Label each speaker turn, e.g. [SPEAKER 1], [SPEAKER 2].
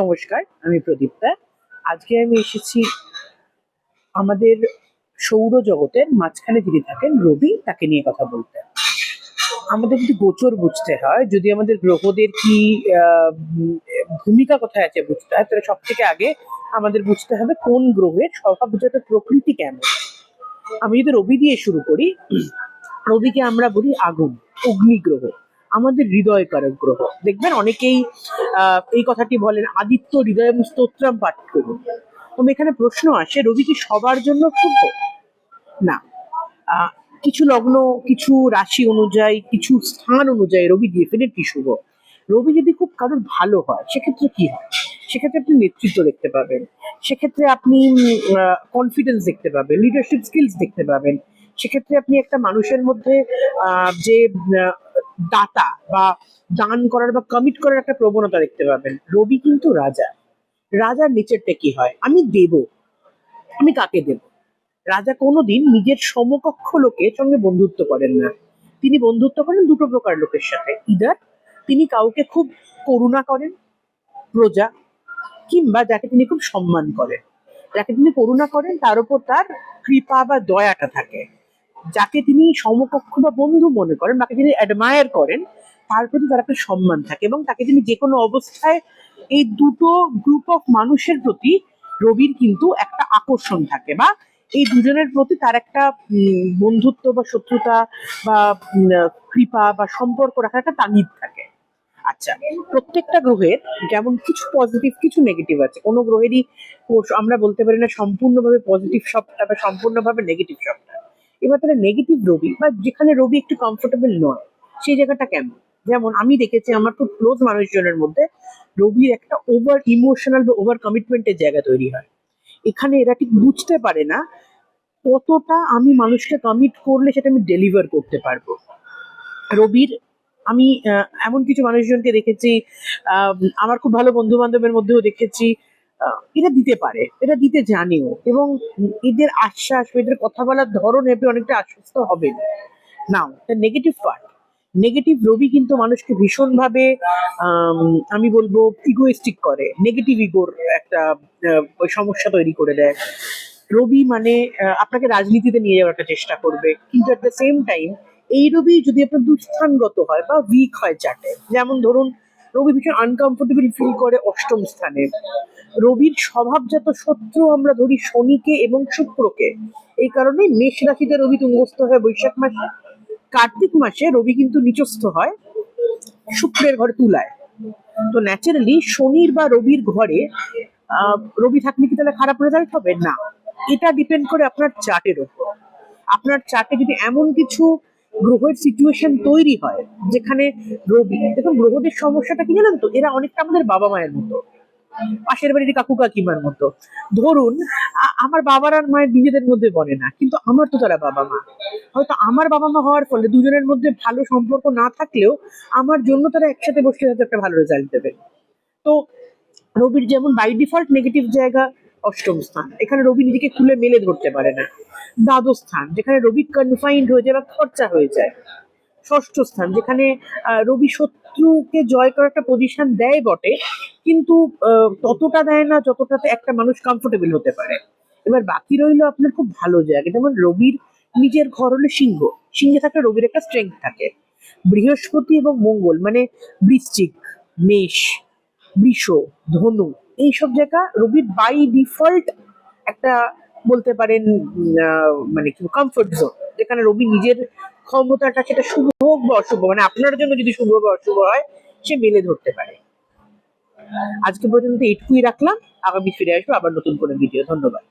[SPEAKER 1] নমস্কার, আমি প্রদীপ্তা। আজকে আমি এসেছি আমাদের সৌরজগতের মাঝখানে যিনি থাকেন রবি, তাকে নিয়ে কথা বলতে। আমাদের যদি গোচর বুঝতে হয়, যদি আমাদের গ্রহদের কি ভূমিকা কোথায় আছে বুঝতে হয়, তাহলে সব থেকে আগে আমাদের বুঝতে হবে কোন গ্রহের স্বভাবজাত প্রকৃতি কেমন। আমি যদি রবি দিয়ে শুরু করি, রবিকে আমরা বলি আগুন, অগ্নিগ্রহ, আমাদের হৃদয়কারক গ্রহ। দেখবেন অনেকেই এই কথাটি বলেন, আদিত্য হৃদয়ম স্তোত্রম পাঠ করুন। তবে এখানে প্রশ্ন আসে, রবি কি সবার জন্য শুভ? না। কিছু লগ্ন, কিছু রাশি অনুযায়ী, কিছু স্থান অনুযায়ী রবি ডেফিনেটলি শুভ। রবি যদি খুব কারোর ভালো হয়, সেক্ষেত্রে কি হয়? সেক্ষেত্রে আপনি নেতৃত্ব দেখতে পাবেন, সেক্ষেত্রে আপনি কনফিডেন্স দেখতে পাবেন, লিডারশিপ স্কিলস দেখতে পাবেন, সেক্ষেত্রে আপনি একটা মানুষের মধ্যে যে দাতা বা দান করার বা কমিট করার একটা প্রবণতা দেখতে পাবেন। রবি কিন্তু রাজা। রাজার নেচারটা কি হয়? আমি দেব, আমি কাকে দেব? রাজা কোনোদিন নিজের সমকক্ষ লোকের সঙ্গে বন্ধুত্ব করেন না। তিনি বন্ধুত্ব করেন দুটো প্রকার লোকের সাথে। ইদার তিনি কাউকে খুব করুণা করেন, প্রজা, কিংবা যাকে তিনি খুব সম্মান করেন। যাকে তিনি করুণা করেন তার উপর তার কৃপা বা দয়াটা থাকে। যাকে তিনি সমকক্ষ বা বন্ধু মনে করেন, তাকে তিনি অ্যাডমায়ার করেন, তার প্রতি তার একটা সম্মান থাকে, এবং তাকে তিনি যে কোনো অবস্থায়, এই দুটো গ্রুপ অফ মানুষের প্রতি রবির কিন্তু একটা আকর্ষণ থাকে, বা এই দুজনের প্রতি তার একটা বন্ধুত্ব বা শত্রুতা বা কৃপা বা সম্পর্ক রাখার একটা তাগিদ থাকে। আচ্ছা, প্রত্যেকটা গ্রহের যেমন কিছু পজিটিভ কিছু নেগেটিভ আছে। কোনো গ্রহেরই আমরা বলতে পারি না সম্পূর্ণভাবে পজিটিভ সবটা বা সম্পূর্ণভাবে নেগেটিভ সবটা। এবার তাহলে নেগেটিভ রবি বা যেখানে রবি একটু কমফোর্টেবল নয়, সেই জায়গাটা কেমন? যেমন আমি দেখেছি আমার খুব ক্লোজ মানুষজনের মধ্যে রবির একটা ওভার ইমোশনাল বা ওভার কমিটমেন্টের জায়গা তৈরি হয়। এখানে এরা ঠিক বুঝতে পারে না কতটা আমি মানুষকে কমিট করলে সেটা আমি ডেলিভার করতে পারবো। রবির আমি এমন কিছু মানুষজনকে দেখেছি, আমার খুব ভালো বন্ধু বান্ধবের মধ্যেও দেখেছি, এরা দিতে পারে, এরা দিতে জানেও, এবং এদের আশ্বাস, এদের কথা বলার ধরন এতে অনেকটা আশ্বস্ত হবে। নাও নেগেটিভ পার্ট, নেগেটিভ রবি কিন্তু মানুষকে ভীষণভাবে আমি বলবো ইগোইস্টিক করে, নেগেটিভ ইগোর একটা ওই সমস্যা তৈরি করে দেয়। রবি মানে আপনাকে রাজনীতিতে নিয়ে যাওয়ার একটা চেষ্টা করবে, কিন্তু এট দ্য সেম টাইম এই রবি যদি আপনার দুস্থানগত হয় বা উইক হয় চার্টে, যেমন ধরুন রবি ভীষণ আনকমফোর্টেবল ফিল করে অষ্টম স্থানে। রবির স্বভাবজাত শত্রু আমরা ধরি শনিকে এবং শুক্রকে। এই কারণে মেষ রাশিতে রবি তুঙ্গস্থ হয় বৈশাখ মাসে, কার্তিক মাসে রবি কিন্তু নিচস্থ হয় শুক্রের ঘরে তুলায়। তো ন্যাচারালি শনির বা রবির ঘরে রবি থাকলে কি তাহলে খারাপ রেজাল্ট হবে? না, এটা ডিপেন্ড করে আপনার চার্টের উপর। আপনার চার্টে যদি এমন কিছু গ্রহের সিচুয়েশন তৈরি হয় যেখানে রবি, দেখুন গ্রহদের সমস্যাটা কি জানেন তো, এরা অনেকটা আমাদের বাবা মায়ের মতো, পাশের বাড়ির কাকু কাকিমার মতো। ধরুন আমার বাবার আর মায়ের নিজেদের মধ্যে বলে না, কিন্তু আমার তো তারা বাবা মা। হয়তো আমার বাবা মা হওয়ার ফলে দুজনের মধ্যে ভালো সম্পর্ক না থাকলেও আমার জন্য তারা একসাথে বসে হয়তো একটা ভালো রেজাল্ট দেবে। তো রবির যেমন বাই ডিফল্ট নেগেটিভ জায়গা অষ্টম স্থান, এখানে রবি নিজেকে খুলে মেলে ধরতে পারে না। দ্বাদশ স্থান, যেখানে রবি কনফাইন্ড হয়ে যায় বা খরচা হয়ে যায়। ষষ্ঠ স্থান, যেখানে রবি শত্রুকে জয় করার একটা পজিশন দেয় বটে, কিন্তু ততটা দেয় না যতটাতে একটা মানুষ কমফোর্টেবল হতে পারে। এবার বাকি রইলো আপনার খুব ভালো জায়গা, যেমন রবির নিজের ঘর হলো সিংহ, সিংহে থাকলে রবির একটা স্ট্রেংথ থাকে। বৃহস্পতি এবং মঙ্গল মানে বৃশ্চিক, মেষ, বৃষ, ধনু, এইসব জায়গা রবির বাই ডিফল্ট একটা বলতে পারেন মানে কি কমফোর্ট জোন, যেখানে রবি নিজের ক্ষমতাটা, সেটা শুভ হোক বা অশুভ, মানে আপনার জন্য যদি শুভ বা অশুভ হয় সে মেলে ধরতে পারে। আজকে পর্যন্ত এইটুকুই রাখলাম, আগামী ফিরে আসবো আবার নতুন করে ভিডিও। ধন্যবাদ।